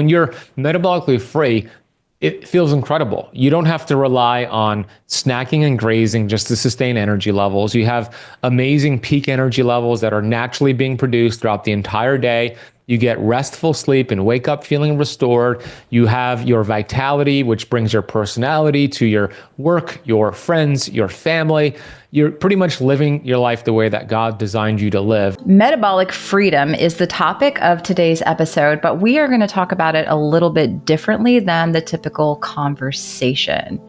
when you're metabolically free, it feels incredible. You don't have to rely on snacking and grazing just to sustain energy levels. You have amazing peak energy levels that are naturally being produced throughout the entire day. You get restful sleep and wake up feeling restored. You have your vitality, which brings your personality to your work, your friends, your family. You're pretty much living your life the way that God designed you to live. Metabolic freedom is the topic of today's episode, but we are going to talk about it a little bit differently than the typical conversation.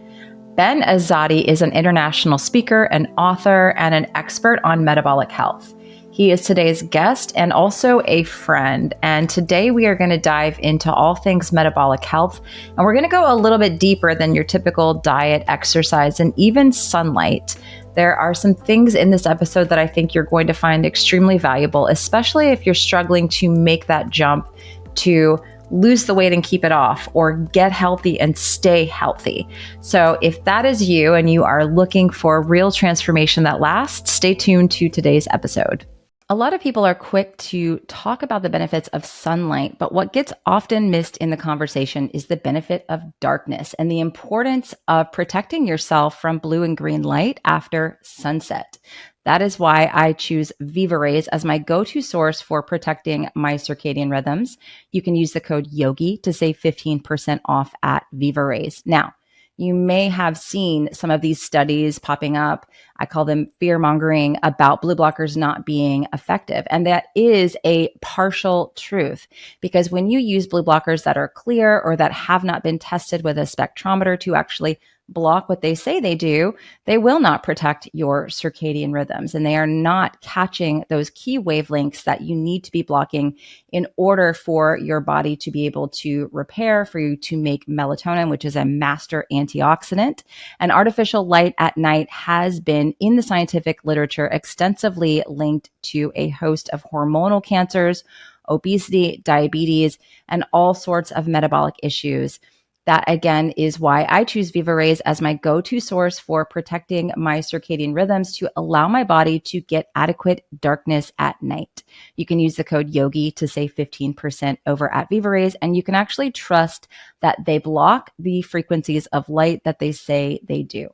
Ben Azadi is an international speaker, an author, and an expert on metabolic health. He is today's guest and also a friend. And today we are going to dive into all things metabolic health. And we're going to go a little bit deeper than your typical diet, exercise, and even sunlight. There are some things in this episode that I think you're going to find extremely valuable, especially if you're struggling to make that jump to lose the weight and keep it off, or get healthy and stay healthy. So if that is you and you are looking for real transformation that lasts, stay tuned to today's episode. A lot of people are quick to talk about the benefits of sunlight, but what gets often missed in the conversation is the benefit of darkness and the importance of protecting yourself from blue and green light after sunset. That is why I choose Viva Rays as my go-to source for protecting my circadian rhythms. You can use the code YOGI to save 15% off at Viva Rays. Now, you may have seen some of these studies popping up. I call them fear-mongering about blue blockers not being effective. And that is a partial truth, because when you use blue blockers that are clear or that have not been tested with a spectrometer to actually block what they say they do, they will not protect your circadian rhythms. And they are not catching those key wavelengths that you need to be blocking in order for your body to be able to repair, for you to make melatonin, which is a master antioxidant. And artificial light at night has been in the scientific literature extensively linked to a host of hormonal cancers, obesity, diabetes, and all sorts of metabolic issues. That, again, is why I choose Viva Rays as my go-to source for protecting my circadian rhythms to allow my body to get adequate darkness at night. You can use the code YOGI to save 15% over at Viva Rays, and you can actually trust that they block the frequencies of light that they say they do.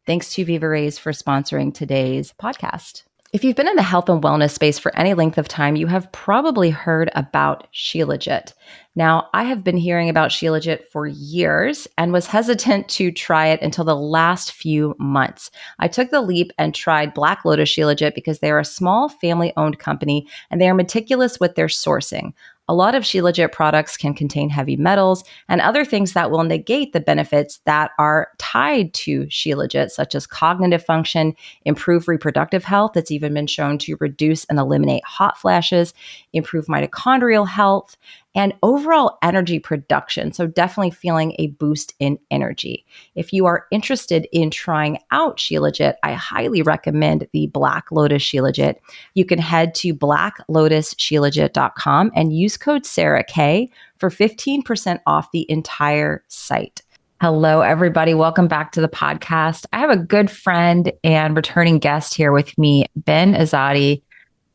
Thanks to Viva Rays for sponsoring today's podcast. If you've been in the health and wellness space for any length of time, you have probably heard about Shilajit. Now, I have been hearing about Shilajit for years and was hesitant to try it until the last few months. I took the leap and tried Black Lotus Shilajit because they are a small family-owned company and they are meticulous with their sourcing. A lot of Shilajit products can contain heavy metals and other things that will negate the benefits that are tied to Shilajit, such as cognitive function, improve reproductive health. It's even been shown to reduce and eliminate hot flashes, improve mitochondrial health, and overall energy production. So definitely feeling a boost in energy. If you are interested in trying out Shilajit, I highly recommend the Black Lotus Shilajit. You can head to blacklotusshilajit.com and use code Sarah K for 15% off the entire site. Hello, everybody. Welcome back to the podcast. I have a good friend and returning guest here with me, Ben Azadi,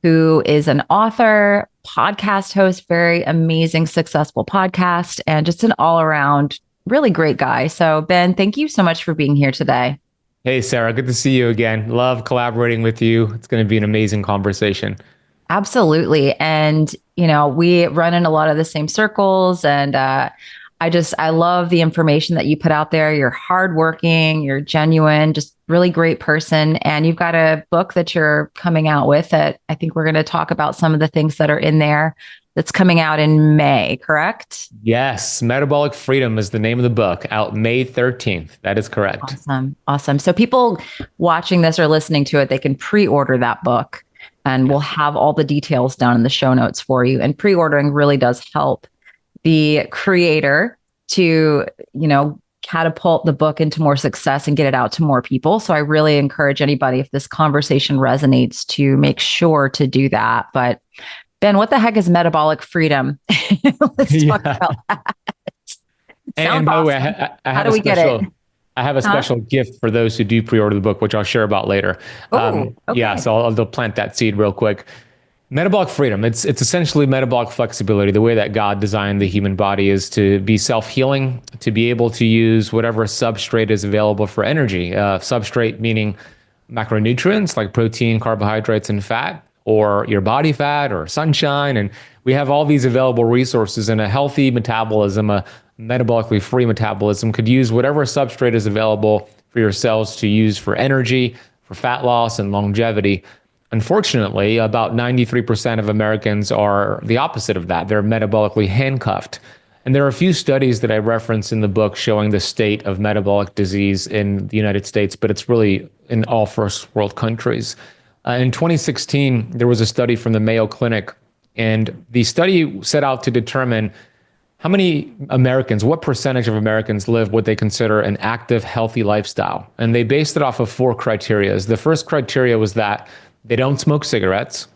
who is an author, podcast host, very amazing, successful podcast, and just an all-around really great guy. So, Ben, thank you so much for being here today. Hey, Sarah, good to see you again. Love collaborating with you. It's going to be an amazing conversation. Absolutely. And, we run in a lot of the same circles, and I love the information that you put out there. You're hardworking, you're genuine, just really great person. And you've got a book that you're coming out with that I think we're going to talk about some of the things that are in there that's coming out in May, correct? Yes. Metabolic Freedom is the name of the book, out May 13th. That is correct. Awesome. So people watching this or listening to it, they can pre-order that book, and we'll have all the details down in the show notes for you. And pre-ordering really does help the creator to, catapult the book into more success and get it out to more people. So I really encourage anybody, if this conversation resonates, to make sure to do that. But Ben, what the heck is metabolic freedom? Let's talk about that. And by the way, I have I have a special gift for those who do pre-order the book, which I'll share about later. Okay. Yeah, so I'll plant that seed real quick. Metabolic freedom. It's essentially metabolic flexibility. The way that God designed the human body is to be self-healing, to be able to use whatever substrate is available for energy. Substrate meaning macronutrients like protein, carbohydrates, and fat, or your body fat or sunshine. And we have all these available resources, and a healthy metabolism, a metabolically free metabolism, could use whatever substrate is available for your cells to use for energy, for fat loss, and longevity. Unfortunately, about 93% of Americans are the opposite of that. They're metabolically handcuffed. And there are a few studies that I reference in the book showing the state of metabolic disease in the United States, but it's really in all first world countries. In 2016, there was a study from the Mayo Clinic, and the study set out to determine how many Americans, what percentage of Americans live what they consider an active, healthy lifestyle. And they based it off of 4 criteria. The first criteria was that they don't smoke cigarettes.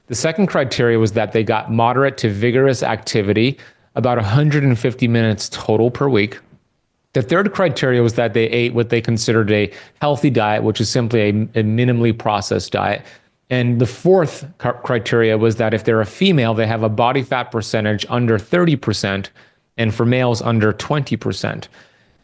The second criteria was that they got moderate to vigorous activity, about 150 minutes total per week. The third criteria was that they ate what they considered a healthy diet, which is simply a minimally processed diet. And the fourth criteria was that if they're a female, they have a body fat percentage under 30%, and for males, under 20%.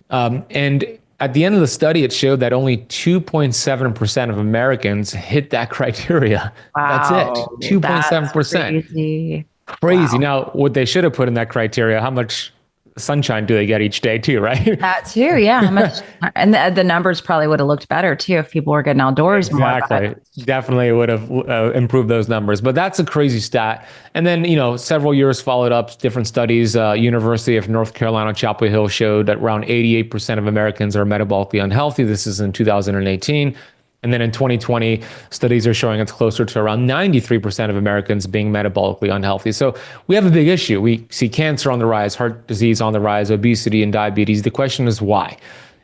And at the end of the study, it showed that only 2.7% of Americans hit that criteria. Wow, that's it. 2.7%. Crazy. Crazy. Wow. Now, what they should have put in that criteria, how much sunshine do they get each day too, right? That too, yeah. How much, and the numbers probably would have looked better too if people were getting outdoors more. Exactly. Definitely would have improved those numbers. But that's a crazy stat. And then, several years followed up, different studies. University of North Carolina, Chapel Hill showed that around 88% of Americans are metabolically unhealthy. This is in 2018. And then in 2020, studies are showing it's closer to around 93% of Americans being metabolically unhealthy. So we have a big issue. We see cancer on the rise, heart disease on the rise, obesity and diabetes. The question is why?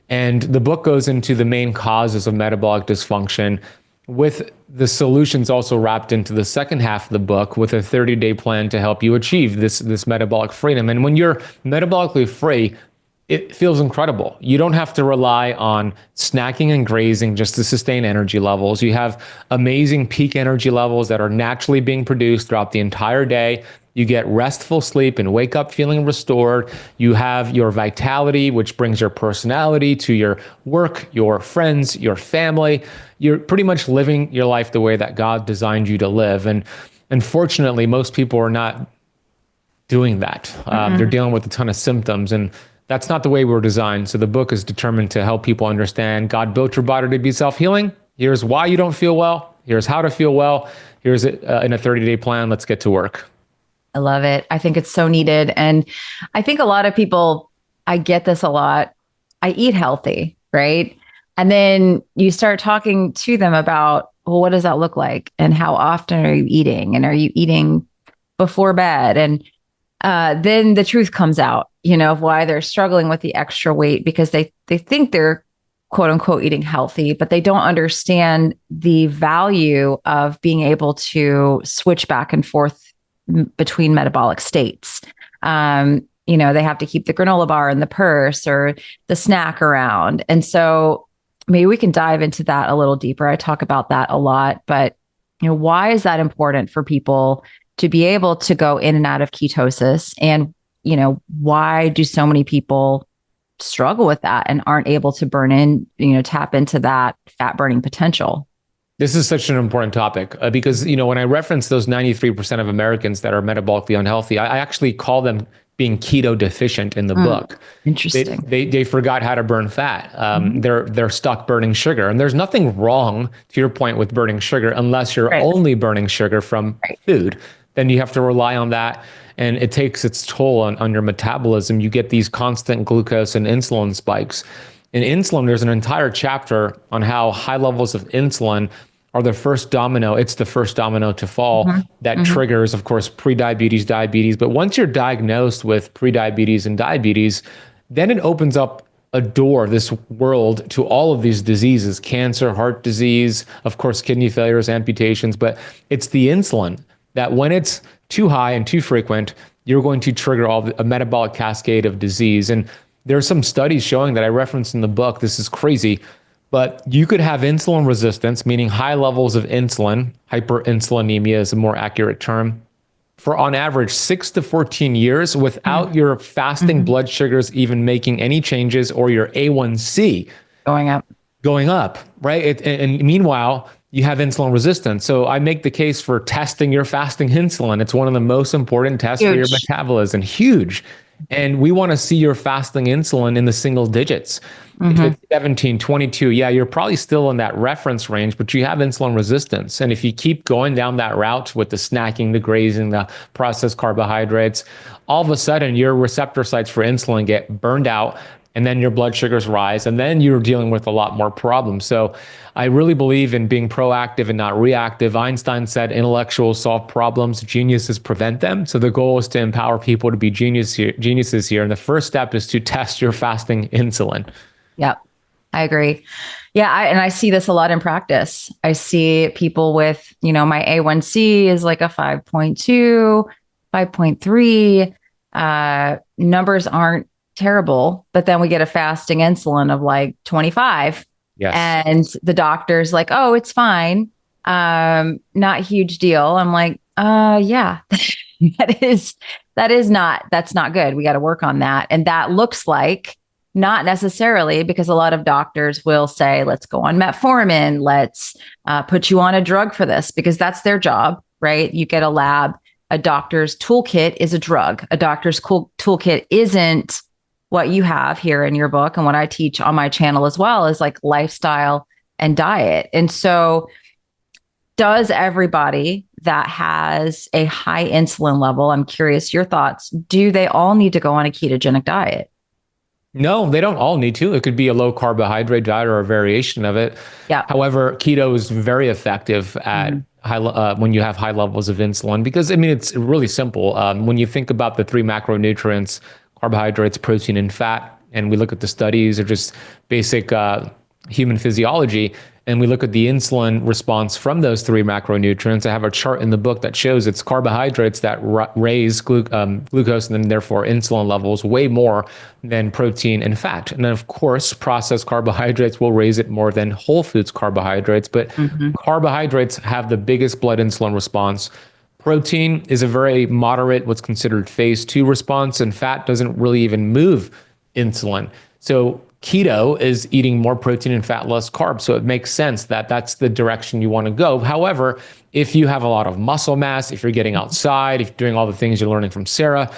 And the book goes into the main causes of metabolic dysfunction, with the solutions also wrapped into the second half of the book, with a 30-day plan to help you achieve this metabolic freedom. And when you're metabolically free, it feels incredible. You don't have to rely on snacking and grazing just to sustain energy levels. You have amazing peak energy levels that are naturally being produced throughout the entire day. You get restful sleep and wake up feeling restored. You have your vitality, which brings your personality to your work, your friends, your family. You're pretty much living your life the way that God designed you to live. And unfortunately, most people are not doing that. They're dealing with a ton of symptoms, and that's not the way we were designed. So the book is determined to help people understand God built your body to be self-healing. Here's why you don't feel well. Here's how to feel well. Here's it in a 30-day plan. Let's get to work. I love it. I think it's so needed. And I think a lot of people, I get this a lot. I eat healthy, right? And then you start talking to them about, well, what does that look like? And how often are you eating? And are you eating before bed? And then the truth comes out, of why they're struggling with the extra weight, because they think they're quote unquote eating healthy, but they don't understand the value of being able to switch back and forth between metabolic states. They have to keep the granola bar in the purse or the snack around. And so maybe we can dive into that a little deeper. I talk about that a lot, but why is that important for people to be able to go in and out of ketosis? And, why do so many people struggle with that and aren't able to tap into that fat burning potential? This is such an important topic because, when I reference those 93% of Americans that are metabolically unhealthy, I actually call them being keto deficient in the book. Interesting. They forgot how to burn fat. They're stuck burning sugar. And there's nothing wrong, to your point, with burning sugar unless you're only burning sugar from food. Then you have to rely on that. And it takes its toll on your metabolism. You get these constant glucose and insulin spikes. In insulin, there's an entire chapter on how high levels of insulin are the first domino. It's the first domino to fall that triggers, of course, prediabetes, diabetes. But once you're diagnosed with prediabetes and diabetes, then it opens up a door, this world, to all of these diseases: cancer, heart disease, of course, kidney failures, amputations. But it's the insulin that, when it's too high and too frequent, you're going to trigger a metabolic cascade of disease. And there are some studies showing that I referenced in the book. This is crazy, But you could have insulin resistance, meaning high levels of insulin. Hyperinsulinemia is a more accurate term, for on average 6 to 14 years without your fasting blood sugars even making any changes, or your A1C Going up. going up, right? And meanwhile, you have insulin resistance. So I make the case for testing your fasting insulin. It's one of the most important tests for your metabolism. Huge. And we want to see your fasting insulin in the single digits. If it's 17, 22, yeah, you're probably still in that reference range, but you have insulin resistance. And if you keep going down that route with the snacking, the grazing, the processed carbohydrates, all of a sudden your receptor sites for insulin get burned out, and then your blood sugars rise, and then you're dealing with a lot more problems. So I really believe in being proactive and not reactive. Einstein said intellectuals solve problems, geniuses prevent them. So the goal is to empower people to be geniuses here. And the first step is to test your fasting insulin. Yep, I agree. Yeah, I see this a lot in practice. I see people with, my A1C is like a 5.2, 5.3. Numbers aren't terrible, but then we get a fasting insulin of like 25. Yes. And the doctor's like, oh, it's fine. Not a huge deal. I'm like, yeah, that's not good. We got to work on that. And that looks like, not necessarily, because a lot of doctors will say, let's go on metformin. Let's put you on a drug for this, because that's their job, right? You get a lab. A doctor's toolkit is a drug. A doctor's toolkit isn't what you have here in your book, and what I teach on my channel as well, is like lifestyle and diet. And so does everybody that has a high insulin level, I'm curious your thoughts, do they all need to go on a ketogenic diet? No, they don't all need to. It could be a low carbohydrate diet or a variation of it. Yeah. However, keto is very effective at when you have high levels of insulin, because it's really simple. When you think about the three macronutrients, carbohydrates, protein, and fat, and we look at the studies or just basic human physiology, and we look at the insulin response from those three macronutrients. I have a chart in the book that shows it's carbohydrates that raise glucose and then therefore insulin levels way more than protein and fat. And then of course, processed carbohydrates will raise it more than whole foods carbohydrates, but carbohydrates have the biggest blood insulin response. Protein is a very moderate, what's considered phase 2 response, and fat doesn't really even move insulin. So keto is eating more protein and fat, less carbs. So it makes sense that that's the direction you want to go. However, if you have a lot of muscle mass, if you're getting outside, if you're doing all the things you're learning from Sarah,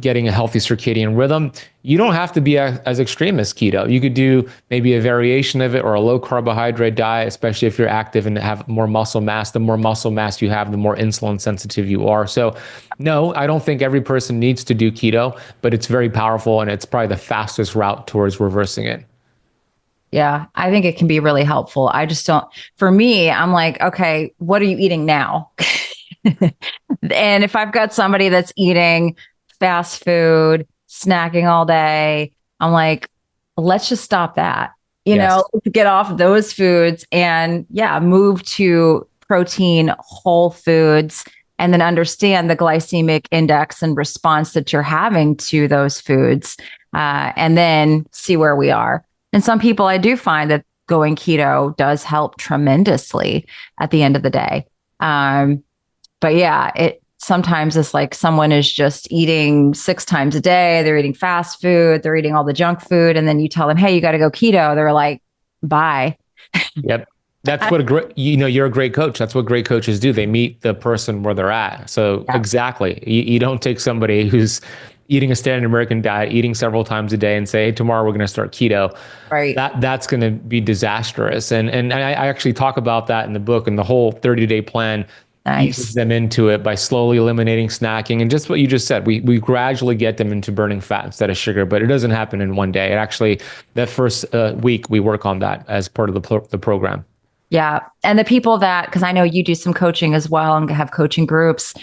getting a healthy circadian rhythm, you don't have to be as extreme as keto. You could do maybe a variation of it, or a low carbohydrate diet, especially if you're active and have more muscle mass. The more muscle mass you have, the more insulin sensitive you are. So no, I don't think every person needs to do keto, but it's very powerful, and it's probably the fastest route towards reversing it. Yeah, I think it can be really helpful. I just don't, for me, I'm like, okay, what are you eating now? And if I've got somebody that's eating fast food, snacking all day, I'm like, let's just stop that, get off those foods and move to protein, whole foods, and then understand the glycemic index and response that you're having to those foods, and then see where we are. And some people, I do find that going keto does help tremendously at the end of the day. But it sometimes it's like someone is just eating 6 times a day. They're eating fast food. They're eating all the junk food. And then you tell them, hey, you got to go keto. They're like, bye. Yep. That's what you're a great coach. That's what great coaches do. They meet the person where they're at. So exactly. You don't take somebody who's eating a standard American diet, eating several times a day, and say, hey, tomorrow we're going to start keto. Right. That's going to be disastrous. And I actually talk about that in the book, and the whole 30-day plan eases them into it by slowly eliminating snacking. And just what you just said, we gradually get them into burning fat instead of sugar, but it doesn't happen in one day. It actually, that first week, we work on that as part of the program. Yeah. And the people that, because I know you do some coaching as well and have coaching groups,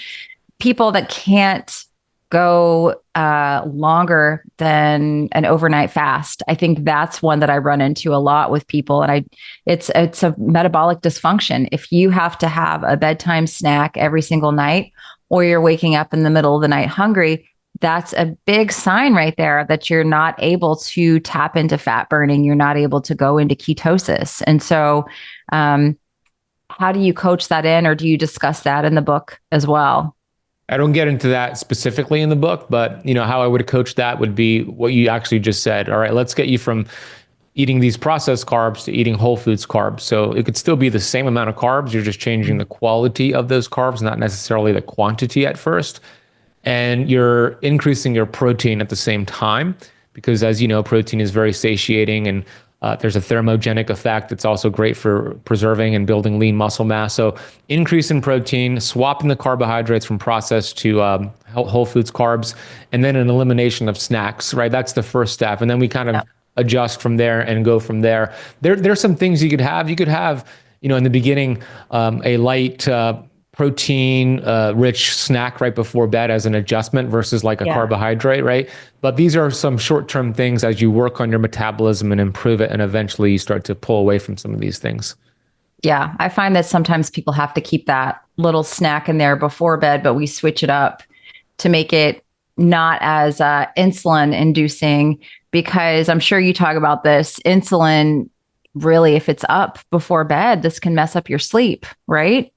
people that can't go longer than an overnight fast. I think that's one that I run into a lot with people. And it's a metabolic dysfunction. If you have to have a bedtime snack every single night, or you're waking up in the middle of the night hungry, That's a big sign right there that you're not able to tap into fat burning. You're not able to go into ketosis. And so, how do you coach that in, or do you discuss that in the book as well? I don't get into that specifically in the book, but how I would coach that would be what you actually just said. All right, let's get you from eating these processed carbs to eating whole foods carbs. So it could still be the same amount of carbs. You're just changing the quality of those carbs, not necessarily the quantity at first. And you're increasing your protein at the same time, because as you know, protein is very satiating, and there's a thermogenic effect. It's also great for preserving and building lean muscle mass. So increase in protein, swapping the carbohydrates from processed to whole foods carbs, and then an elimination of snacks, right? That's the first step. And then we kind of adjust from there and go from there. There's some things you could have. You could have, in the beginning, a light protein rich snack right before bed as an adjustment versus like a carbohydrate, right? But these are some short-term things as you work on your metabolism and improve it, and eventually you start to pull away from some of these things. Yeah, I find that sometimes people have to keep that little snack in there before bed, but we switch it up to make it not as insulin inducing, because I'm sure you talk about this. Insulin, really, if it's up before bed, this can mess up your sleep, right?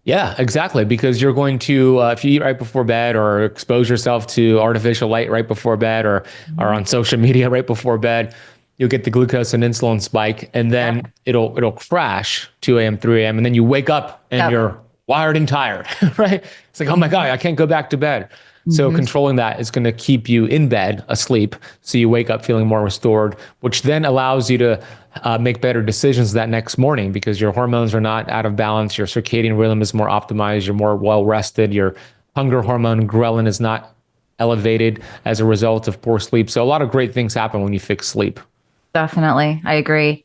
Yeah, exactly. Because you're going to, if you eat right before bed or expose yourself to artificial light right before bed, or on social media right before bed, you'll get the glucose and insulin spike, and then it'll crash 2 a.m., 3 a.m., and then you wake up and you're wired and tired, right? It's like, oh my God, I can't go back to bed. So controlling that is going to keep you in bed asleep, so you wake up feeling more restored, which then allows you to make better decisions that next morning, because your hormones are not out of balance. Your circadian rhythm is more optimized. You're more well rested. Your hunger hormone ghrelin is not elevated as a result of poor sleep. So a lot of great things happen when you fix sleep. Definitely, I agree.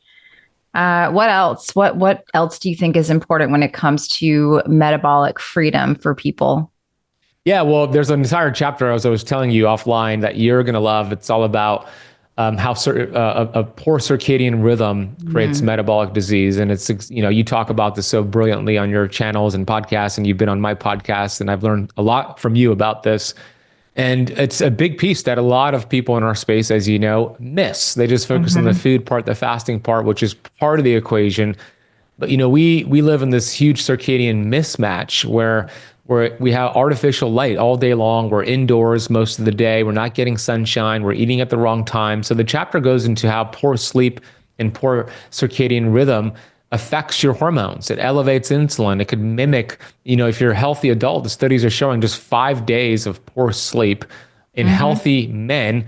What else? What else do you think is important when it comes to metabolic freedom for people? Yeah, well, there's an entire chapter, as I was telling you offline, that you're going to love. It's all about how a poor circadian rhythm creates metabolic disease. And it's, you talk about this so brilliantly on your channels and podcasts, and you've been on my podcast, and I've learned a lot from you about this. And it's a big piece that a lot of people in our space, as you know, miss. They just focus on the food part, the fasting part, which is part of the equation. But, we live in this huge circadian mismatch where we have artificial light all day long. We're indoors most of the day. We're not getting sunshine. We're eating at the wrong time. So the chapter goes into how poor sleep and poor circadian rhythm affects your hormones. It elevates insulin. It could mimic, if you're a healthy adult, the studies are showing just 5 days of poor sleep in healthy men,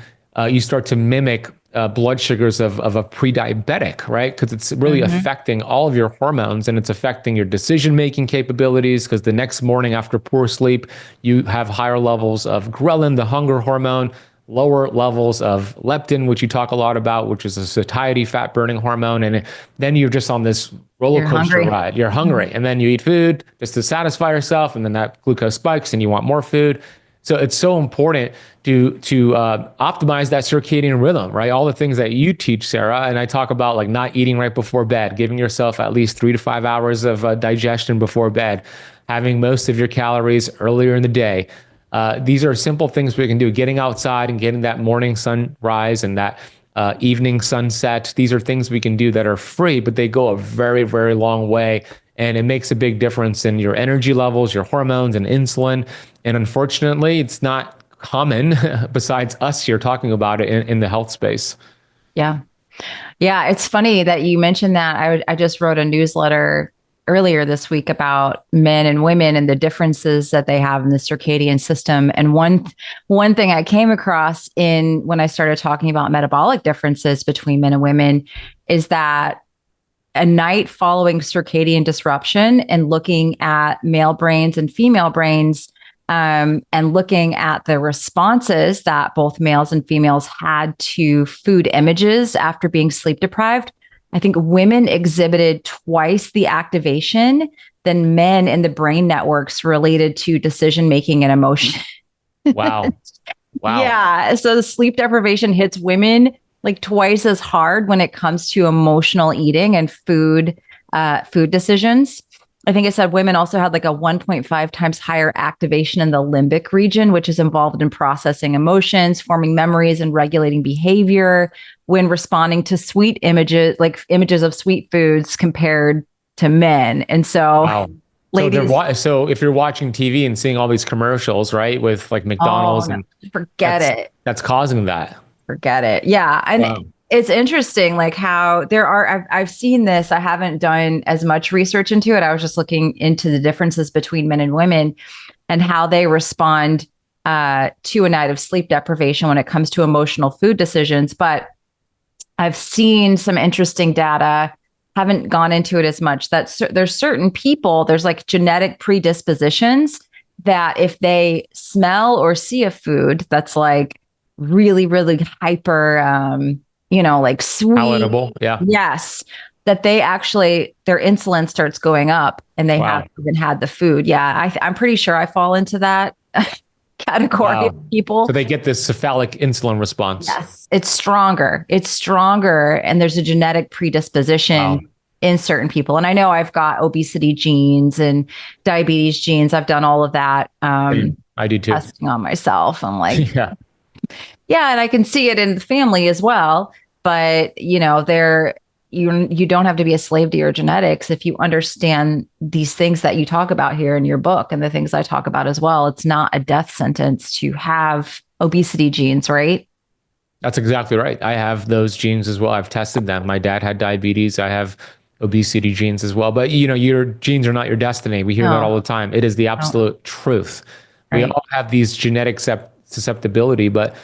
you start to mimic blood sugars of a pre-diabetic, right? Because it's really affecting all of your hormones, and it's affecting your decision-making capabilities, because the next morning after poor sleep, you have higher levels of ghrelin, the hunger hormone, lower levels of leptin, which you talk a lot about, which is a satiety fat-burning hormone. And then you're just on this roller coaster ride. You're hungry. And then you eat food just to satisfy yourself, and then that glucose spikes and you want more food. So it's so important to optimize that circadian rhythm, right? All the things that you teach, Sarah, and I talk about, like not eating right before bed, giving yourself at least 3 to 5 hours of digestion before bed, having most of your calories earlier in the day. These are simple things we can do. Getting outside and getting that morning sunrise and that evening sunset. These are things we can do that are free, but they go a very, very long way. And it makes a big difference in your energy levels, your hormones, and insulin. And unfortunately, it's not common besides us here talking about it in the health space. Yeah. Yeah. It's funny that you mentioned that. I just wrote a newsletter earlier this week about men and women and the differences that they have in the circadian system. And one thing I came across when I started talking about metabolic differences between men and women is that a night following circadian disruption and looking at male brains and female brains, and looking at the responses that both males and females had to food images after being sleep deprived, I think women exhibited twice the activation than men in the brain networks related to decision making and emotion. Wow. Wow. Yeah. So the sleep deprivation hits women like twice as hard when it comes to emotional eating and food decisions. I think it said women also had like a 1.5 times higher activation in the limbic region, which is involved in processing emotions, forming memories, and regulating behavior when responding to sweet images, like images of sweet foods compared to men. And so, Wow. ladies, So if you're watching TV and seeing all these commercials, right, with like oh McDonald's, no, and forget it. that's causing that. Forget it. Yeah. And Wow. it's interesting, like how there are, I've seen this. I haven't done as much research into it. I was just looking into the differences between men and women and how they respond to a night of sleep deprivation when it comes to emotional food decisions. But I've seen some interesting data, haven't gone into it as much, that there's certain people, there's like genetic predispositions that if they smell or see a food that's like really, really hyper, like sweet. Palatable. Yeah. Yes. That they actually, their insulin starts going up and they Wow. haven't even had the food. Yeah. I'm pretty sure I fall into that category Wow. of people. So they get this cephalic insulin response. Yes. It's stronger. It's stronger. And there's a genetic predisposition Wow. in certain people. And I know I've got obesity genes and diabetes genes. I've done all of that. I do too. Testing on myself. I'm like, Yeah. yeah, and I can see it in the family as well. But you don't have to be a slave to your genetics if you understand these things that you talk about here in your book and the things I talk about as well. It's not a death sentence to have obesity genes, right? That's exactly right. I have those genes as well. I've tested them. My dad had diabetes. I have obesity genes as well. But your genes are not your destiny. We hear that all the time. It is the absolute truth. We all have these genetic susceptibility, but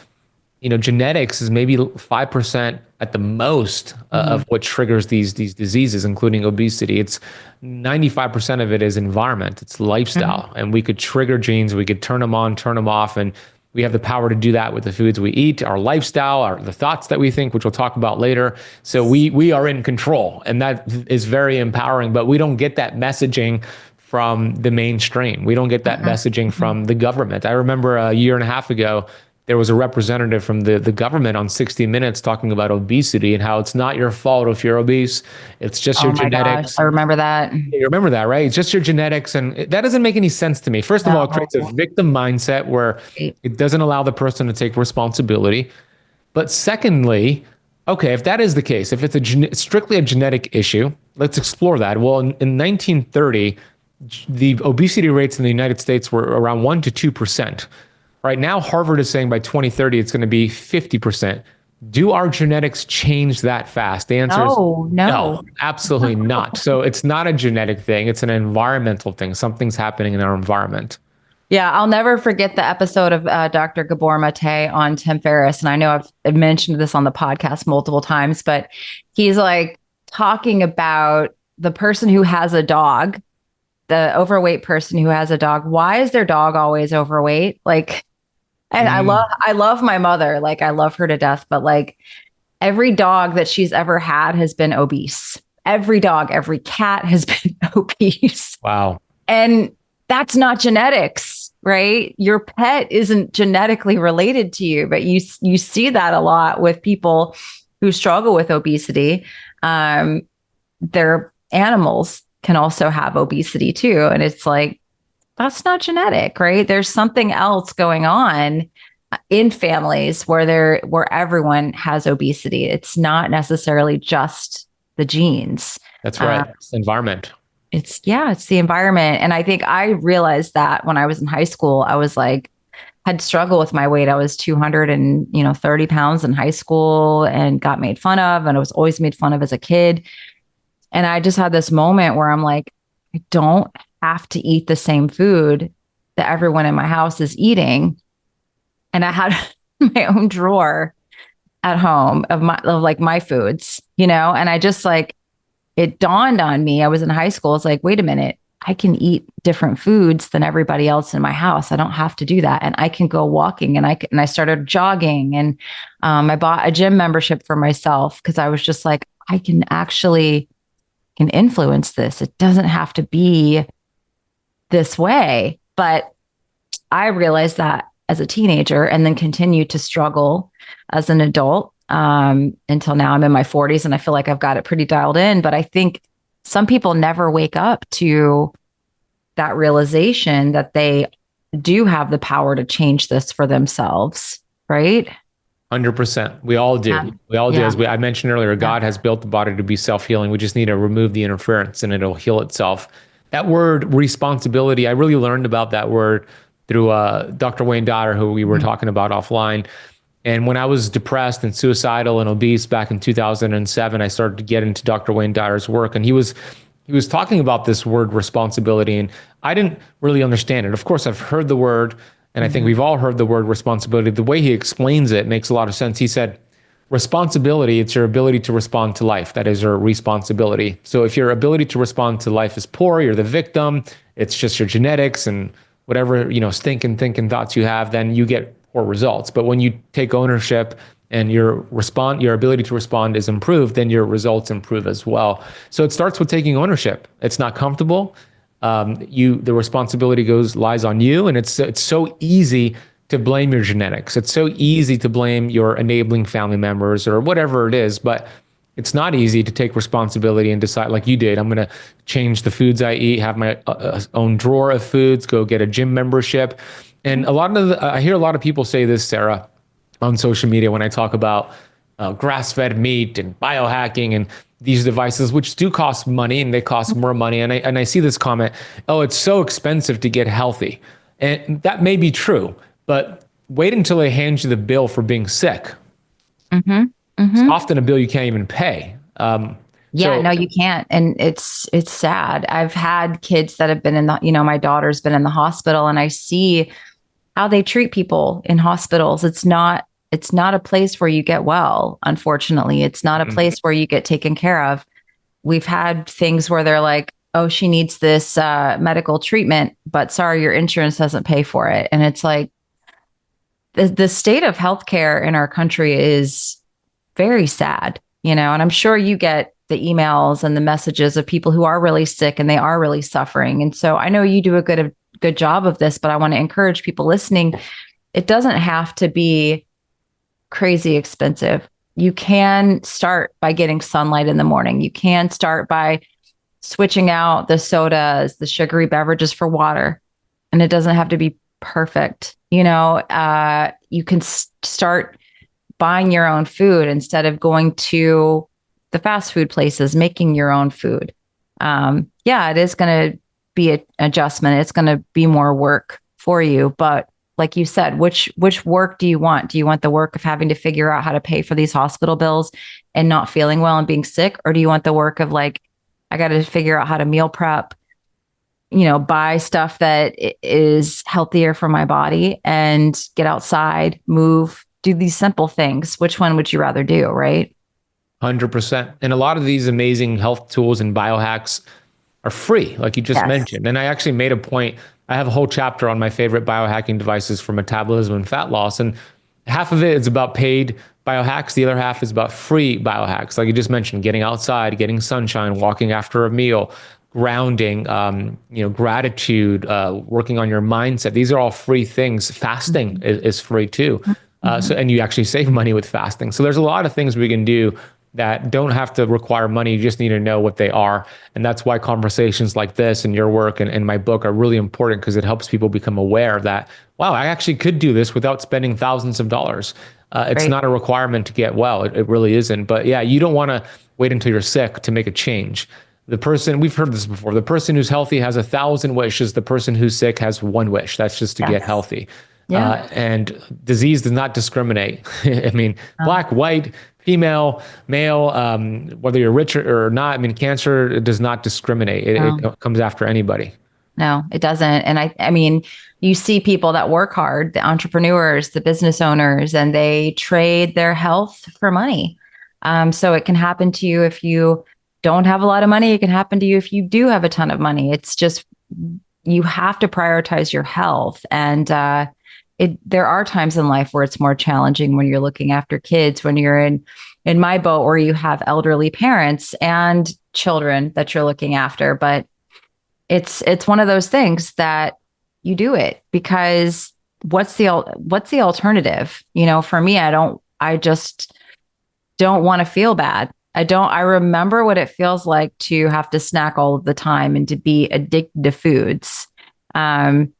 genetics is maybe 5% at the most of what triggers these diseases, including obesity. It's 95% of it is environment. It's lifestyle. And we could trigger genes. We could turn them on, turn them off. And we have the power to do that with the foods we eat, our lifestyle, the thoughts that we think, which we'll talk about later. So we are in control, and that is very empowering, but we don't get that messaging from the mainstream. We don't get that messaging from the government. I remember a year and a half ago, there was a representative from the government on 60 Minutes talking about obesity and how it's not your fault if you're obese. It's just your genetics. Gosh, I remember that. You remember that, right? It's just your genetics. And that doesn't make any sense to me. First of all, it creates a victim mindset where it doesn't allow the person to take responsibility. But secondly, okay, if that is the case, if it's strictly a genetic issue, let's explore that. Well, in 1930, the obesity rates in the United States were around 1% to 2%. Right now, Harvard is saying by 2030, it's going to be 50%. Do our genetics change that fast? The answer is no, absolutely not. So it's not a genetic thing. It's an environmental thing. Something's happening in our environment. Yeah, I'll never forget the episode of Dr. Gabor Mate on Tim Ferriss. And I know I've mentioned this on the podcast multiple times, but he's like talking about the person who has a dog, the overweight person who has a dog. Why is their dog always overweight? And I love my mother. Like, I love her to death, but like every dog that she's ever had has been obese. Every dog, every cat has been obese. Wow. And that's not genetics, right? Your pet isn't genetically related to you, but you see that a lot with people who struggle with obesity. Their animals can also have obesity too. And it's like, that's not genetic, right? There's something else going on in families where everyone has obesity. It's not necessarily just the genes. That's right. It's environment. It's the environment. And I think I realized that when I was in high school, I was like, had struggled with my weight. I was 230 pounds in high school and got made fun of. And I was always made fun of as a kid. And I just had this moment where I'm like, I don't have to eat the same food that everyone in my house is eating. And I had my own drawer at home of my foods, and I just like, it dawned on me. I was in high school. It's like, wait a minute, I can eat different foods than everybody else in my house. I don't have to do that. And I can go walking and I started jogging and I bought a gym membership for myself because I was just like, I can influence this. It doesn't have to be this way. But I realized that as a teenager and then continued to struggle as an adult until now I'm in my 40s and I feel like I've got it pretty dialed in. But I think some people never wake up to that realization that they do have the power to change this for themselves, right? 100%. We all do. Yeah. We all do. Yeah. As I mentioned earlier, Yeah. God has built the body to be self-healing. We just need to remove the interference and it'll heal itself. That word responsibility, I really learned about that word through Dr. Wayne Dyer, who we were talking about offline. And when I was depressed and suicidal and obese back in 2007, I started to get into Dr. Wayne Dyer's work, and he was talking about this word responsibility, and I didn't really understand it. Of course, I've heard the word, and I think we've all heard the word responsibility. The way he explains it makes a lot of sense. He said, responsibility, it's your ability to respond to life. That is your responsibility. So if your ability to respond to life is poor, you're the victim, it's just your genetics and whatever, stinking thinking thoughts you have, then you get poor results. But when you take ownership and your ability to respond is improved, then your results improve as well. So it starts with taking ownership. It's not comfortable. The responsibility lies on you, and it's so easy to blame your genetics. It's so easy to blame your enabling family members or whatever it is, but it's not easy to take responsibility and decide, like you did, I'm going to change the foods I eat, have my own drawer of foods, go get a gym membership. And I hear a lot of people say this, Sarah, on social media when I talk about grass-fed meat and biohacking and these devices, which do cost money and they cost more money. And I see this comment, oh, it's so expensive to get healthy. And that may be true, but wait until they hand you the bill for being sick. It's often a bill you can't even pay. No, you can't. And it's sad. I've had kids that have been in my daughter's been in the hospital, and I see how they treat people in hospitals. It's not a place where you get well. Unfortunately, it's not a place where you get taken care of. We've had things where they're like, oh, she needs this medical treatment, but sorry, your insurance doesn't pay for it. And it's like, the state of healthcare in our country is very sad, and I'm sure you get the emails and the messages of people who are really sick and they are really suffering. And so I know you do a good job of this, but I want to encourage people listening. It doesn't have to be crazy expensive. You can start by getting sunlight in the morning. You can start by switching out the sodas, the sugary beverages for water. And it doesn't have to be perfect. You can start buying your own food instead of going to the fast food places, making your own food. It is going to be an adjustment. It's going to be more work for you. But like you said, which work do you want? Do you want the work of having to figure out how to pay for these hospital bills and not feeling well and being sick? Or do you want the work of like, I got to figure out how to meal prep, buy stuff that is healthier for my body and get outside, move, do these simple things? Which one would you rather do, right? 100%. And a lot of these amazing health tools and biohacks are free, like you just mentioned. And I actually made a point. I have a whole chapter on my favorite biohacking devices for metabolism and fat loss. And half of it is about paid biohacks. The other half is about free biohacks. Like you just mentioned, getting outside, getting sunshine, walking after a meal, grounding, gratitude, working on your mindset. These are all free things. Fasting is free too. And you actually save money with fasting. So there's a lot of things we can do that don't have to require money. You just need to know what they are. And that's why conversations like this and your work and my book are really important, because it helps people become aware that, wow, I actually could do this without spending thousands of dollars. It's not a requirement to get well. It really isn't. But yeah, you don't want to wait until you're sick to make a change. We've heard this before, the person who's healthy has 1,000 wishes. The person who's sick has one wish. That's just to get healthy. Yeah. And disease does not discriminate. I mean, black, white, female, male, whether you're rich or not. I mean, cancer does not discriminate. It comes after anybody. No, it doesn't. And I mean, you see people that work hard, the entrepreneurs, the business owners, and they trade their health for money. So it can happen to you if you don't have a lot of money. It can happen to you if you do have a ton of money. It's just, you have to prioritize your health. And there are times in life where it's more challenging when you're looking after kids, when you're in my boat where you have elderly parents and children that you're looking after. But it's one of those things that you do it because what's the alternative? For me, I just don't want to feel bad. I remember what it feels like to have to snack all of the time and to be addicted to foods. Um,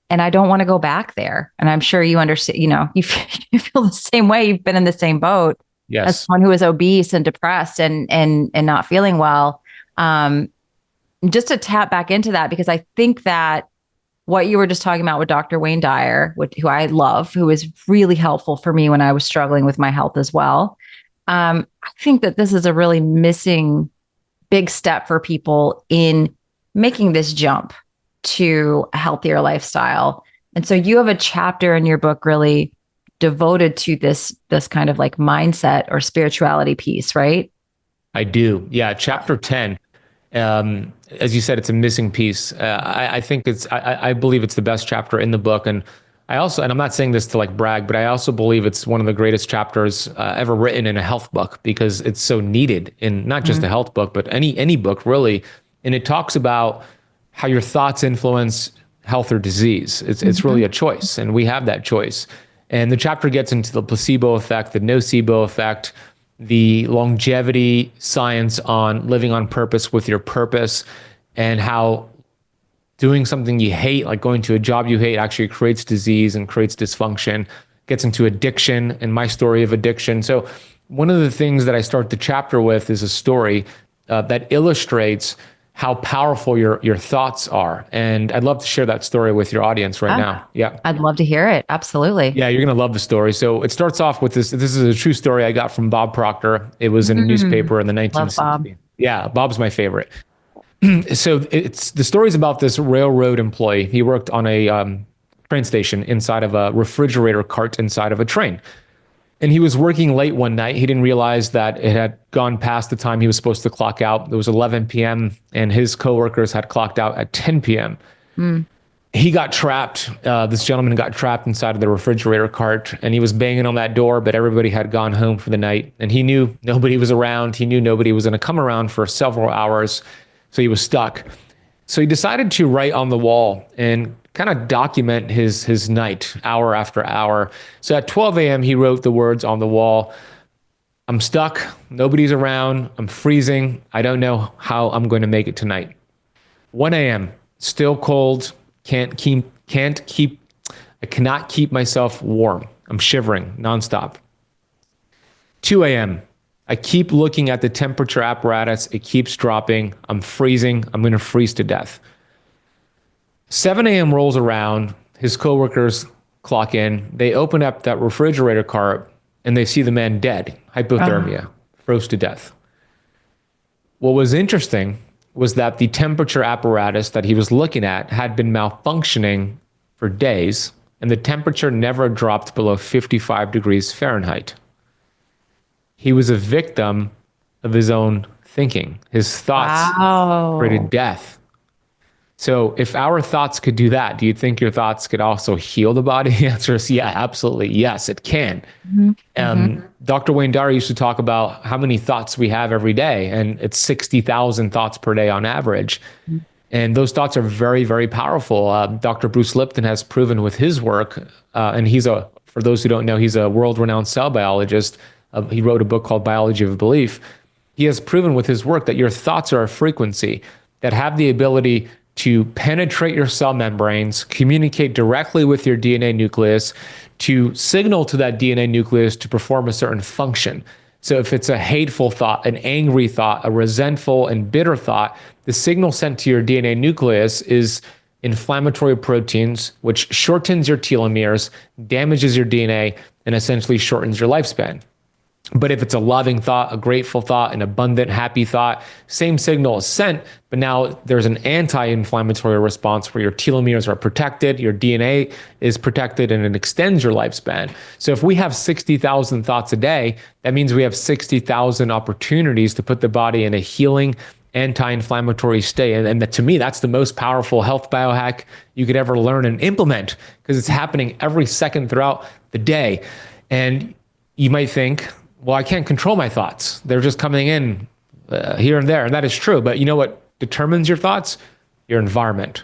and I don't want to go back there. And I'm sure you understand, you feel the same way. You've been in the same boat as Yes, someone who is obese and depressed and not feeling well. Um, just to tap back into that, because I think that what you were just talking about with Dr. Wayne Dyer, who I love, who is really helpful for me when I was struggling with my health as well. I think that this is a really missing big step for people in making this jump to a healthier lifestyle. And so you have a chapter in your book really devoted to this kind of like mindset or spirituality piece, right? I do. Yeah, chapter 10. As you said, it's a missing piece. I think I believe it's the best chapter in the book. And and I'm not saying this to like brag, but I also believe it's one of the greatest chapters ever written in a health book because it's so needed in not just a health book, but any book really. And it talks about how your thoughts influence health or disease. It's really a choice, and we have that choice. And the chapter gets into the placebo effect, the nocebo effect, the longevity science on living on purpose with your purpose, and how doing something you hate, like going to a job you hate, actually creates disease and creates dysfunction, gets into addiction and my story of addiction. So one of the things that I start the chapter with is a story that illustrates how powerful your thoughts are. And I'd love to share that story with your audience right now. Yeah. I'd love to hear it. Absolutely. Yeah, you're going to love the story. So it starts off with this. This is a true story I got from Bob Proctor. It was in a newspaper in the Love Bob. 1960s. Yeah, Bob's my favorite. So it's the story's about this railroad employee. He worked on a train station inside of a refrigerator cart inside of a train. And he was working late one night. He didn't realize that it had gone past the time he was supposed to clock out. It was 11 p.m. and his coworkers had clocked out at 10 p.m. He got trapped. This gentleman got trapped inside of the refrigerator cart, and he was banging on that door, but everybody had gone home for the night. And he knew nobody was around. He knew nobody was going to come around for several hours. So he was stuck. So he decided to write on the wall and kind of document his night, hour after hour. So at 12 a.m., he wrote the words on the wall: "I'm stuck. Nobody's around. I'm freezing. I don't know how I'm going to make it tonight." 1 a.m., still cold. I cannot keep myself warm. I'm shivering nonstop. 2 a.m., I keep looking at the temperature apparatus. It keeps dropping. I'm freezing. I'm going to freeze to death. 7 a.m. rolls around. His coworkers clock in. They open up that refrigerator cart and they see the man dead, hypothermia, froze to death. What was interesting was that the temperature apparatus that he was looking at had been malfunctioning for days, and the temperature never dropped below 55 degrees Fahrenheit. He was a victim of his own thinking. His thoughts created death. So if our thoughts could do that, do you think your thoughts could also heal the body? The answer is yeah, absolutely. Yes, it can. Dr. Wayne Dyer used to talk about how many thoughts we have every day, and it's 60,000 thoughts per day on average. And those thoughts are very, very powerful. Dr. Bruce Lipton has proven with his work, and for those who don't know, he's a world-renowned cell biologist. He wrote a book called Biology of Belief. He has proven with his work that your thoughts are a frequency that have the ability to penetrate your cell membranes, communicate directly with your DNA nucleus, to signal to that DNA nucleus to perform a certain function. So if it's a hateful thought, an angry thought, a resentful and bitter thought, the signal sent to your DNA nucleus is inflammatory proteins, which shortens your telomeres, damages your DNA, and essentially shortens your lifespan. But if it's a loving thought, a grateful thought, an abundant, happy thought, same signal is sent, but now there's an anti-inflammatory response where your telomeres are protected, your DNA is protected, and it extends your lifespan. So if we have 60,000 thoughts a day, that means we have 60,000 opportunities to put the body in a healing, anti-inflammatory state. And to me, that's the most powerful health biohack you could ever learn and implement, because it's happening every second throughout the day. And you might think, well, I can't control my thoughts. They're just coming in here and there. And that is true. But you know what determines your thoughts? Your environment.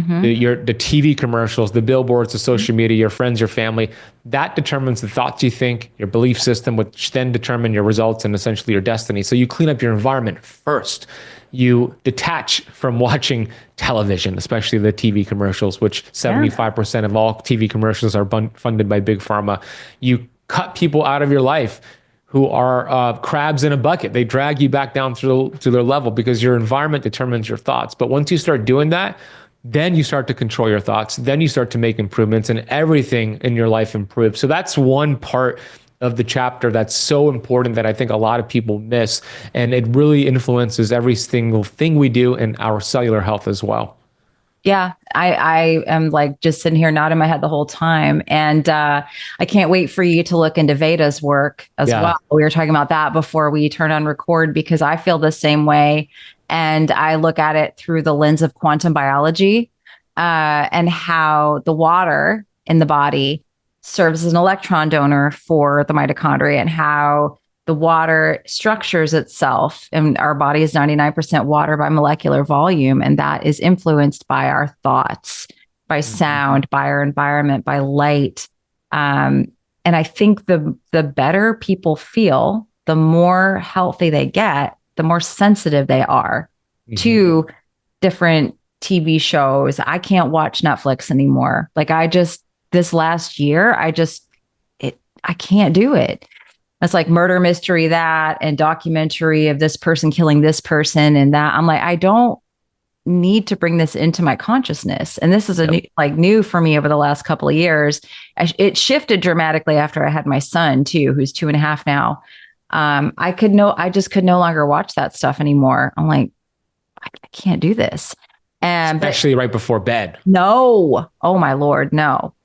The TV commercials, the billboards, the social media, your friends, your family, that determines the thoughts you think, your belief system, which then determine your results and essentially your destiny. So you clean up your environment first. You detach from watching television, especially the TV commercials, which 75% of all TV commercials are funded by big pharma. You cut people out of your life who are crabs in a bucket. They drag you back down to their level because your environment determines your thoughts. But once you start doing that, then you start to control your thoughts. Then you start to make improvements and everything in your life improves. So that's one part of the chapter that's so important that I think a lot of people miss. And it really influences every single thing we do in our cellular health as well. Yeah, I am like just sitting here nodding my head the whole time. And I can't wait for you to look into Veda's work as well. We were talking about that before we turn on record, because I feel the same way. And I look at it through the lens of quantum biology and how the water in the body serves as an electron donor for the mitochondria, and how the water structures itself. And our body is 99% water by molecular volume. And that is influenced by our thoughts, by sound, by our environment, by light. And I think the better people feel, the more healthy they get, the more sensitive they are to different TV shows. I can't watch Netflix anymore. Like this last year, I can't do it. It's like murder mystery, that, and documentary of this person killing this person and that. I'm like, I don't need to bring this into my consciousness. And this is new for me over the last couple of years. It shifted dramatically after I had my son too, who's 2.5 now. I just could no longer watch that stuff anymore. I'm like, I can't do this. Especially right before bed. No. Oh my Lord. No.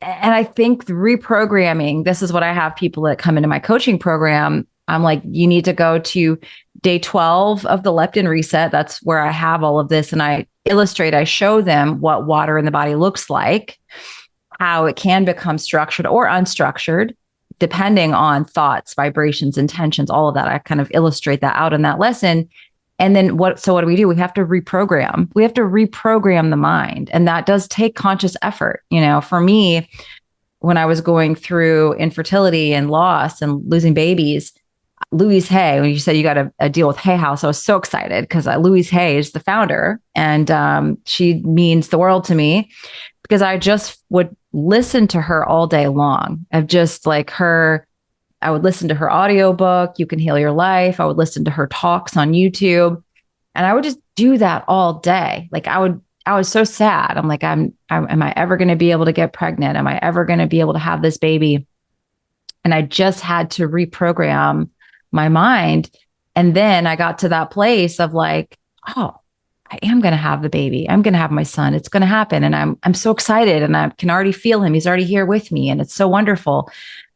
And I think the reprogramming, this is what I have people that come into my coaching program. I'm like, you need to go to day 12 of the leptin reset. That's where I have all of this. And I show them what water in the body looks like, how it can become structured or unstructured, depending on thoughts, vibrations, intentions, all of that. I kind of illustrate that out in that lesson. And then what do we do? We have to reprogram. We have to reprogram the mind. And that does take conscious effort. For me, when I was going through infertility and loss and losing babies, Louise Hay, when you said you got a deal with Hay House, I was so excited because Louise Hay is the founder, and she means the world to me because I just would listen to her all day long. Of just like her, I would listen to her audiobook, You Can Heal Your Life. I would listen to her talks on YouTube, and I would just do that all day. Like I was so sad. I'm like, am I ever going to be able to get pregnant? Am I ever going to be able to have this baby? And I just had to reprogram my mind. And then I got to that place of like, oh, I am going to have the baby. I'm going to have my son. It's going to happen. And I'm so excited, and I can already feel him. He's already here with me, and it's so wonderful.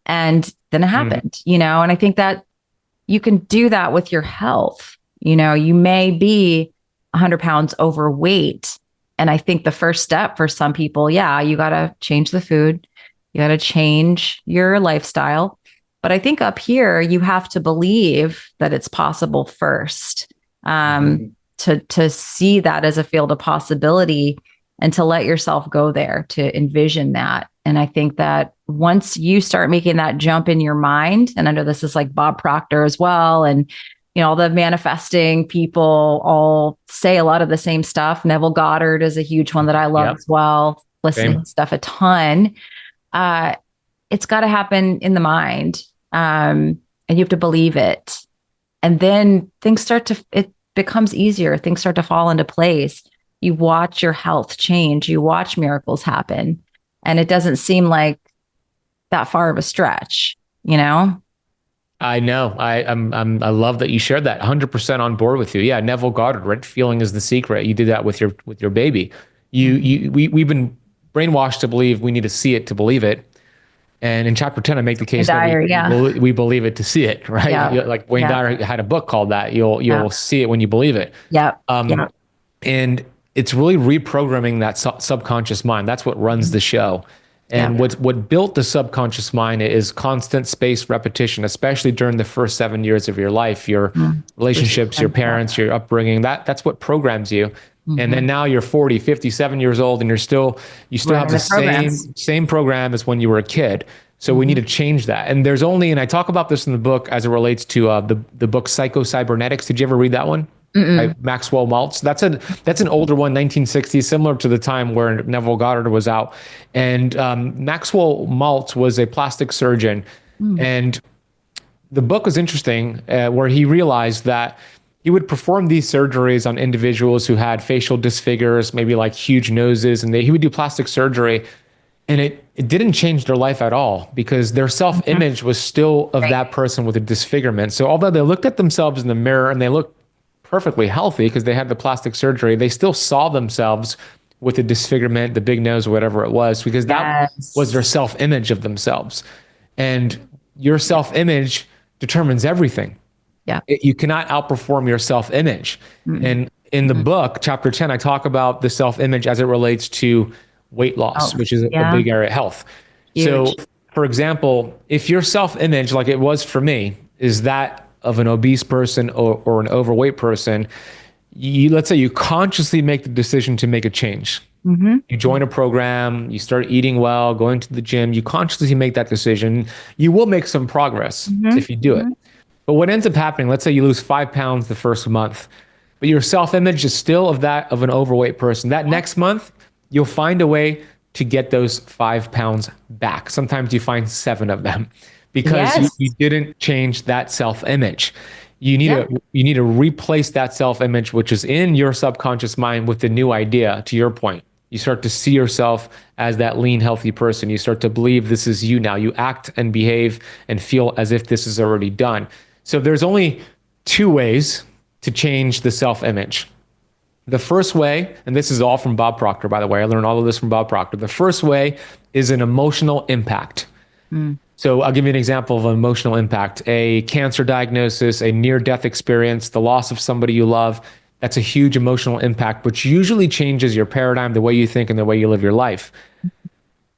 And then it happened, and I think that you can do that with your health. You may be 100 pounds overweight. And I think the first step for some people, you got to change the food. You got to change your lifestyle. But I think up here, you have to believe that it's possible first, to see that as a field of possibility, and to let yourself go there, to envision that. And I think that once you start making that jump in your mind, and I know this is like Bob Proctor as well, and all the manifesting people all say a lot of the same stuff. Neville Goddard is a huge one that I love as well. Listening to stuff a ton. It's got to happen in the mind, and you have to believe it. And then it becomes easier. Things start to fall into place. You watch your health change. You watch miracles happen. And it doesn't seem like that far of a stretch, I know. I love that you shared that. 100% on board with you. Yeah, Neville Goddard, right? Feeling is the secret. You did that with your baby. We've been brainwashed to believe we need to see it to believe it. And in chapter 10, I make the case that we believe it to see it, right? Yeah. Like Wayne Dyer had a book called that. You'll see it when you believe it. Yeah. And it's really reprogramming that subconscious mind. That's what runs the show. And what built the subconscious mind is constant spaced repetition, especially during the first 7 years of your life, your relationships, your parents, your upbringing. That's what programs you. And then now you're 40, 57 years old and you still have the same program as when you were a kid. So we need to change that. And there's only, and I talk about this in the book as it relates to the book Cybernetics. Did you ever read that one? By Maxwell Maltz. That's an older one, 1960s, similar to the time where Neville Goddard was out. And Maxwell Maltz was a plastic surgeon. And the book was interesting where he realized that he would perform these surgeries on individuals who had facial disfigures, maybe like huge noses, and he would do plastic surgery. And it didn't change their life at all because their self-image was still of that person with a disfigurement. So although they looked at themselves in the mirror and they looked perfectly healthy because they had the plastic surgery, they still saw themselves with the disfigurement, the big nose, whatever it was, because that was their self-image of themselves. And your self-image determines everything. Yeah. You cannot outperform your self-image. And in the book, chapter 10, I talk about the self-image as it relates to weight loss, which is a big area of health. Huge. So, for example, if your self-image, like it was for me, is that of an obese person or an overweight person, let's say you consciously make the decision to make a change. You join a program, you start eating well, going to the gym, you consciously make that decision. You will make some progress if you do it. But what ends up happening, let's say you lose 5 pounds the first month, but your self-image is still of that of an overweight person. That next month, you'll find a way to get those 5 pounds back. Sometimes you find 7 of them because you didn't change that self-image. You need to replace that self-image, which is in your subconscious mind, with the new idea. To your point, you start to see yourself as that lean, healthy person. You start to believe this is you now. You act and behave and feel as if this is already done. So there's only 2 ways to change the self-image. The first way, and this is all from Bob Proctor, by the way, I learned all of this from Bob Proctor. The first way is an emotional impact. So I'll give you an example of an emotional impact. A cancer diagnosis, a near-death experience, the loss of somebody you love. That's a huge emotional impact, which usually changes your paradigm, the way you think, and the way you live your life.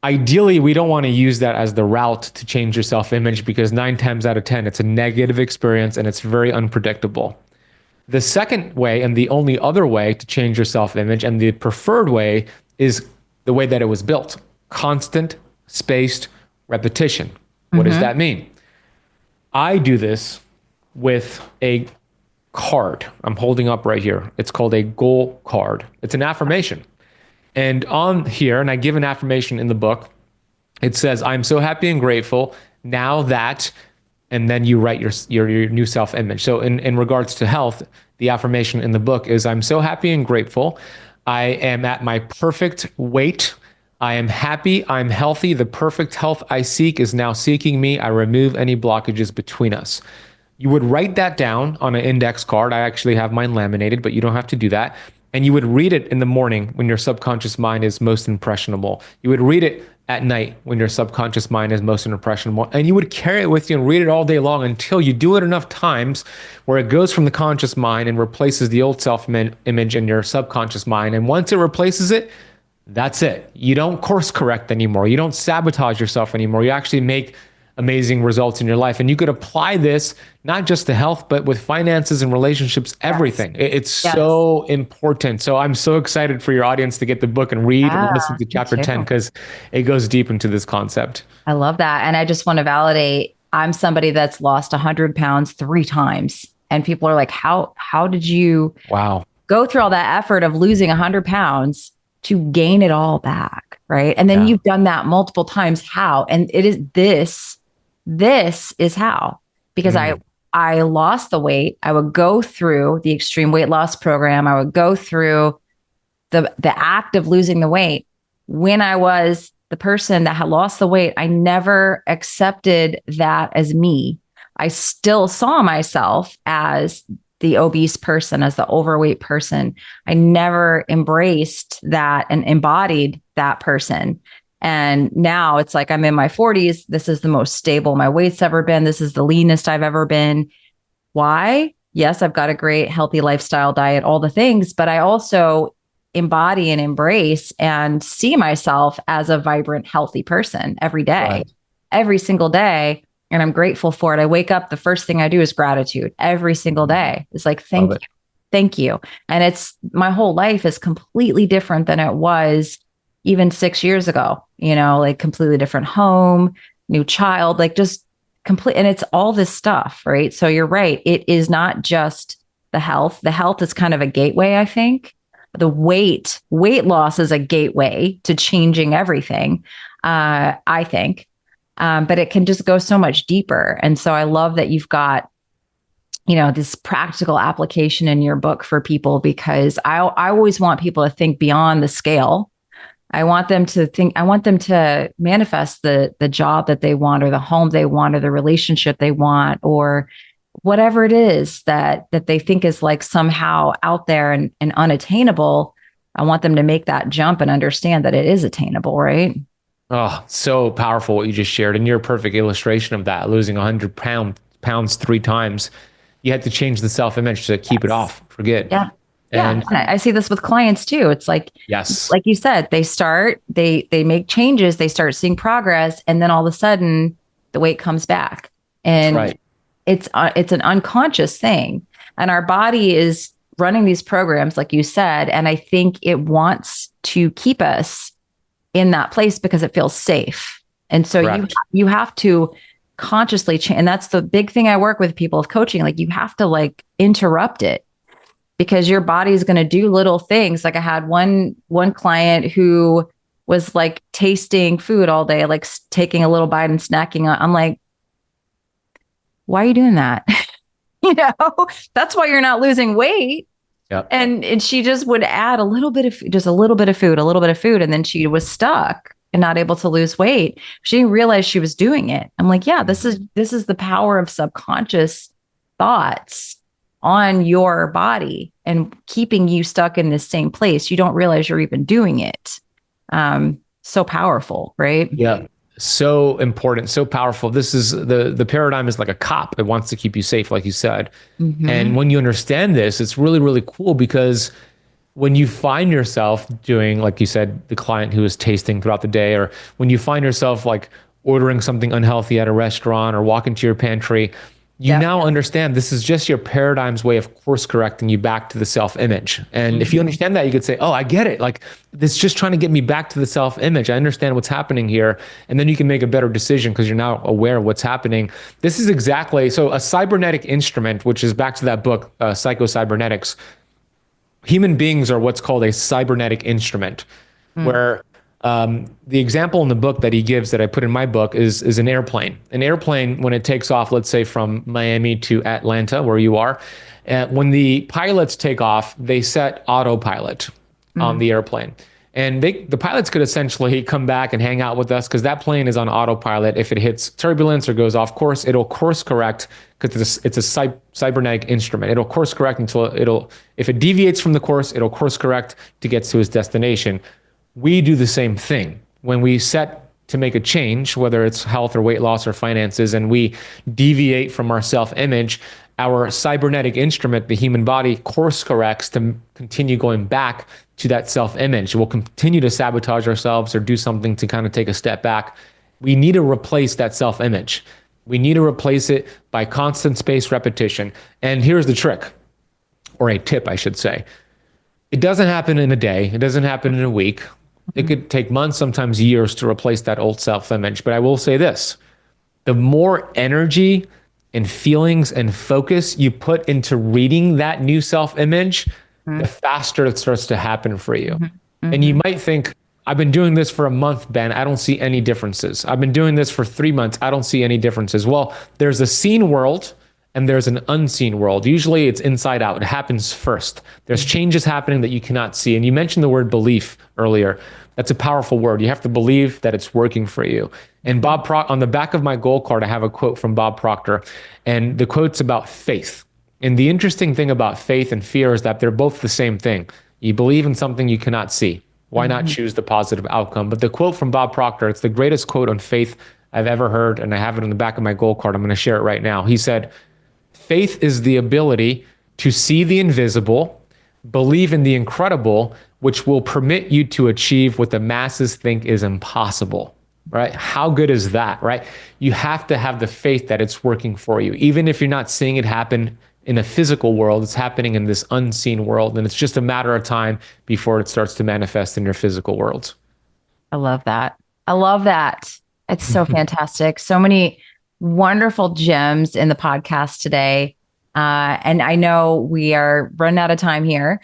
Ideally, we don't want to use that as the route to change your self-image because 9 times out of 10, it's a negative experience and it's very unpredictable. The second way, and the only other way to change your self-image, and the preferred way, is the way that it was built. Constant, spaced repetition. What does that mean? I do this with a card I'm holding up right here. It's called a goal card. It's an affirmation. And on here, and I give an affirmation in the book, it says, I'm so happy and grateful now that, and then you write your new self-image. So in regards to health, the affirmation in the book is, I'm so happy and grateful. I am at my perfect weight. I am happy. I'm healthy. The perfect health I seek is now seeking me. I remove any blockages between us. You would write that down on an index card. I actually have mine laminated, but you don't have to do that. And you would read it in the morning when your subconscious mind is most impressionable. You would read it at night when your subconscious mind is most impressionable. And you would carry it with you and read it all day long until you do it enough times where it goes from the conscious mind and replaces the old self-image in your subconscious mind. And once it replaces it, that's it. You don't course correct anymore. You don't sabotage yourself anymore. You actually make amazing results in your life. And you could apply this not just to health, but with finances and relationships, everything. It's so important. So I'm so excited for your audience to get the book and read and listen to chapter 10 because it goes deep into this concept. I love that. And I just want to validate, I'm somebody that's lost 100 pounds 3 times. And people are like, how did you go through all that effort of losing 100 pounds to gain it all back, right? And then you've done that multiple times. How? And it is this is how, because I lost the weight. I would go through the extreme weight loss program. I would go through the act of losing the weight. When I was the person that had lost the weight, I never accepted that as me. I still saw myself as the obese person, as the overweight person. I never embraced that and embodied that person. And now it's like I'm in my 40s. This is the most stable my weight's ever been. This is the leanest I've ever been. Why? Yes, I've got a great healthy lifestyle, diet, all the things, but I also embody and embrace and see myself as a vibrant, healthy person every day, every single day. And I'm grateful for it. I wake up, the first thing I do is gratitude every single day. It's like, thank you. Thank you. And it's my whole life is completely different than it was even 6 years ago, like completely different home, new child, like just complete. And it's all this stuff, right? So you're right. It is not just the health. The health is kind of a gateway, I think. The weight loss is a gateway to changing everything, I think. But it can just go so much deeper. And so I love that you've got this practical application in your book for people, because I always want people to think beyond the scale. I want them to manifest the job that they want, or the home they want, or the relationship they want, or whatever it is that they think is like somehow out there and unattainable. I want them to make that jump and understand that it is attainable, right? Oh, so powerful what you just shared. And you're a perfect illustration of that. Losing 100 pounds 3 times. You had to change the self-image to keep it off, forget. Yeah. And yeah. I see this with clients too. It's like, yes, like you said, they make changes, they start seeing progress, and then all of a sudden the weight comes back. And right. It's an unconscious thing. And our body is running these programs, like you said. And I think it wants to keep us in that place because it feels safe. And so you have to consciously change. And that's the big thing I work with people of coaching. Like you have to like interrupt it, because your body is going to do little things. Like I had one client who was like tasting food all day, like taking a little bite and snacking on. I'm like, why are you doing that? That's why you're not losing weight. Yep. And she just would add a little bit of food. And then she was stuck and not able to lose weight. She didn't realize she was doing it. I'm like, yeah, this is the power of subconscious thoughts on your body and keeping you stuck in this same place. You don't realize you're even doing it. So powerful, right? Yeah. So important, so powerful. This is the paradigm is like a cop. It wants to keep you safe, like you said. Mm-hmm. And when you understand this, it's really, really cool, because when you find yourself doing, like you said, the client who is tasting throughout the day, or when you find yourself like ordering something unhealthy at a restaurant or walk into your pantry, you now understand this is just your paradigm's way of course correcting you back to the self-image. And if you understand that, you could say, oh, I get it. Like this is just trying to get me back to the self-image. I understand what's happening here. And then you can make a better decision because you're now aware of what's happening. This is exactly, so a cybernetic instrument, which is back to that book, Cybernetics. Human beings are what's called a cybernetic instrument, where the example in the book that he gives that I put in my book is an airplane. An airplane, when it takes off, let's say from Miami to Atlanta, where you are, when the pilots take off, they set autopilot on the airplane. And the pilots could essentially come back and hang out with us because that plane is on autopilot. If it hits turbulence or goes off course, it'll course correct because it's a cybernetic instrument. It'll course correct if it deviates from the course, it'll course correct to get to its destination. We do the same thing. When we set to make a change, whether it's health or weight loss or finances, and we deviate from our self-image, our cybernetic instrument, the human body, course corrects to continue going back to that self-image. We'll continue to sabotage ourselves or do something to kind of take a step back. We need to replace that self-image. We need to replace it by constant spaced repetition. And here's the trick, or a tip, I should say. It doesn't happen in a day. It doesn't happen in a week. It could take months, sometimes years, to replace that old self-image. But I will say this, the more energy and feelings and focus you put into reading that new self-image, the faster it starts to happen for you. And you might think, I've been doing this for a month, Ben. I don't see any differences. I've been doing this for 3 months. I don't see any differences. Well, there's a seen world and there's an unseen world. Usually it's inside out. It happens first. There's changes happening that you cannot see. And you mentioned the word belief earlier. That's a powerful word. You have to believe that it's working for you. And on the back of my goal card, I have a quote from Bob Proctor. And the quote's about faith. And the interesting thing about faith and fear is that they're both the same thing. You believe in something you cannot see. Why not choose the positive outcome? But the quote from Bob Proctor, it's the greatest quote on faith I've ever heard. And I have it on the back of my goal card. I'm going to share it right now. He said, faith is the ability to see the invisible, believe in the incredible, which will permit you to achieve what the masses think is impossible, right? How good is that, right? You have to have the faith that it's working for you. Even if you're not seeing it happen in a physical world. It's happening in this unseen world. And it's just a matter of time before it starts to manifest in your physical world. I love that. I love that. It's so fantastic. So many wonderful gems in the podcast today. And I know we are running out of time here.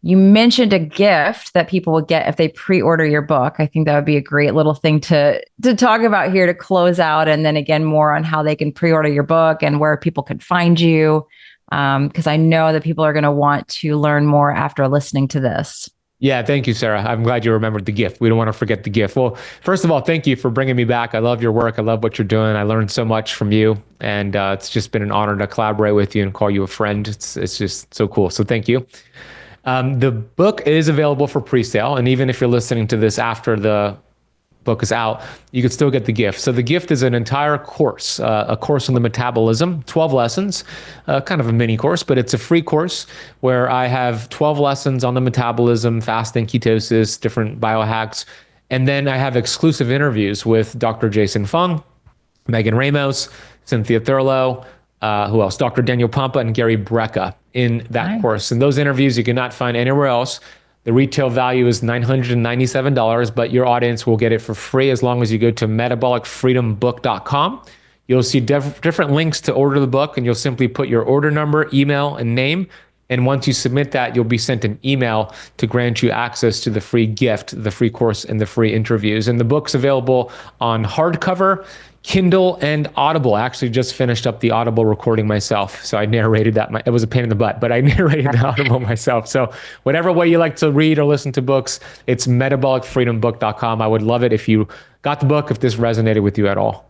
You mentioned a gift that people would get if they pre-order your book. I think that would be a great little thing to talk about here to close out. And then again, more on how they can pre-order your book and where people can find you. Because I know that people are going to want to learn more after listening to this. Yeah, thank you, Sarah. I'm glad you remembered the gift. We don't want to forget the gift. Well, first of all, thank you for bringing me back. I love your work. I love what you're doing. I learned so much from you. And it's just been an honor to collaborate with you and call you a friend. It's just so cool. So thank you. The book is available for pre-sale. And even if you're listening to this after the book is out, you could still get the gift. So the gift is an entire course, a course on the metabolism, 12 lessons, kind of a mini course, but it's a free course where I have 12 lessons on the metabolism, fasting, ketosis, different biohacks. And then I have exclusive interviews with Dr. Jason Fung, Megan Ramos, Cynthia Thurlow, who else? Dr. Daniel Pompa and Gary Brecka in that course. And those interviews you cannot find anywhere else. The retail value is $997, but your audience will get it for free as long as you go to metabolicfreedombook.com. You'll see different links to order the book, and you'll simply put your order number, email, and name. And once you submit that, you'll be sent an email to grant you access to the free gift, the free course, and the free interviews. And the book's available on hardcover, Kindle, and Audible. I actually just finished up the Audible recording myself. So I narrated that. It was a pain in the butt, but I narrated the Audible myself. So whatever way you like to read or listen to books, it's metabolicfreedombook.com. I would love it if you got the book, if this resonated with you at all.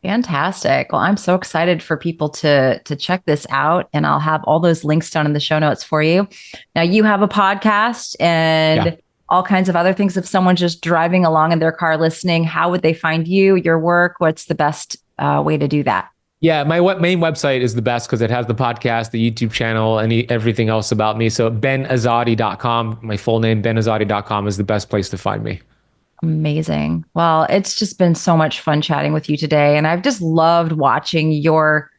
Fantastic. Well, I'm so excited for people to check this out, and I'll have all those links down in the show notes for you. Now, you have a podcast and all kinds of other things. If someone's just driving along in their car listening, how would they find you, your work? What's the best way to do that? Yeah, my main website is the best because it has the podcast, the YouTube channel, and everything else about me. So benazadi.com, my full name, benazadi.com is the best place to find me. Amazing. Well, it's just been so much fun chatting with you today. And I've just loved watching your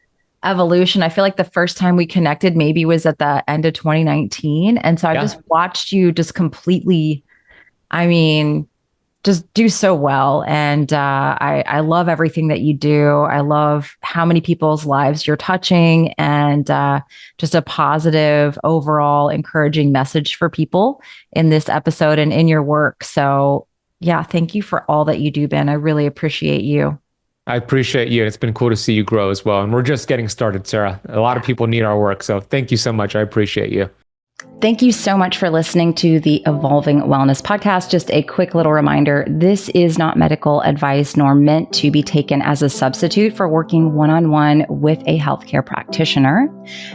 evolution. I feel like the first time we connected maybe was at the end of 2019. And so I just watched you just completely, just do so well. And I love everything that you do. I love how many people's lives you're touching, and just a positive, overall encouraging message for people in this episode and in your work. So yeah, thank you for all that you do, Ben. I really appreciate you. I appreciate you. It's been cool to see you grow as well. And we're just getting started, Sarah. A lot of people need our work. So thank you so much. I appreciate you. Thank you so much for listening to the Evolving Wellness Podcast. Just a quick little reminder, this is not medical advice nor meant to be taken as a substitute for working one-on-one with a healthcare practitioner.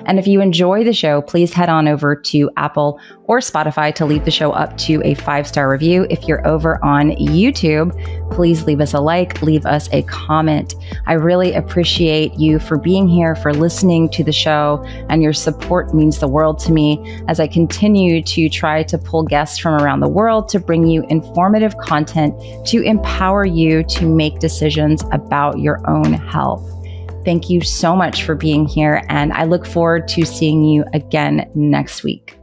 And if you enjoy the show, please head on over to Apple or Spotify to leave the show up to a 5-star review. If you're over on YouTube, please leave us a like, leave us a comment. I really appreciate you for being here, for listening to the show, and your support means the world to me as I continue to try to pull guests from around the world to bring you informative content to empower you to make decisions about your own health. Thank you so much for being here, and I look forward to seeing you again next week.